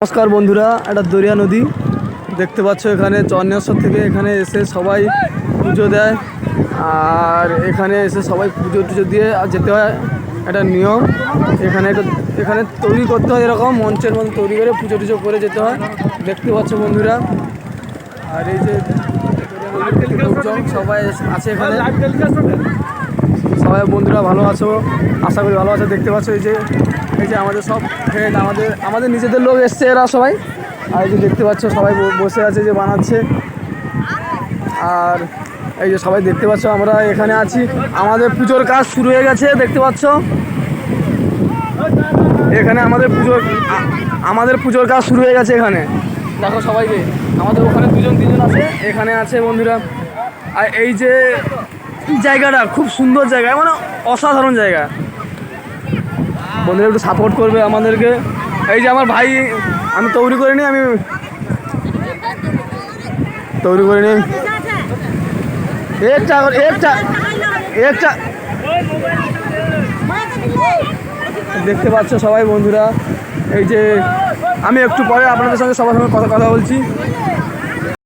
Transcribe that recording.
নমস্কার বন্ধুরা, এটা দরিয়া নদী দেখতে পাচ্ছ। এখানে চন্নেশ্বর থেকে এখানে এসে সবাই পুজো দেয়, আর এখানে এসে সবাই পুজো টুজো দিয়ে যেতে হয়। একটা নিয়ম এখানে তৈরি করতে হয়, এরকম মঞ্চের মতো তৈরি করে পুজো টুজো করে যেতে হয়। দেখতে পাচ্ছ বন্ধুরা, আর এই যে লোকজন সবাই আছে এখানে। সবাই বন্ধুরা ভালো আছো, আশা করি ভালো আছো। দেখতে পাচ্ছ এই যে আমাদের সব ফ্রেন্ড, আমাদের নিজেদের লোক এসছে এরা সবাই। আর এই যে দেখতে পাচ্ছ সবাই বসে আছে, যে বানাচ্ছে। আর এই যে সবাই দেখতে পাচ্ছ আমরা এখানে আছি, আমাদের পুজোর কাজ শুরু হয়ে গেছে। দেখতে পাচ্ছ এখানে আমাদের পুজোর কাজ শুরু হয়ে গেছে। এখানে দেখো সবাইকে, আমাদের ওখানে দুজন আছে, এখানে আছে বন্ধুরা। আর এই যে জায়গাটা খুব সুন্দর জায়গা, মানে অসাধারণ জায়গা। বন্ধুরা একটু সাপোর্ট করবে আমাদেরকে। এই যে আমার ভাই, আমি তৈরি করিনি, একটা দেখতে পাচ্ছ সবাই বন্ধুরা। এই যে আমি একটু পরে আপনাদের সঙ্গে সবার সঙ্গে কথা বলছি।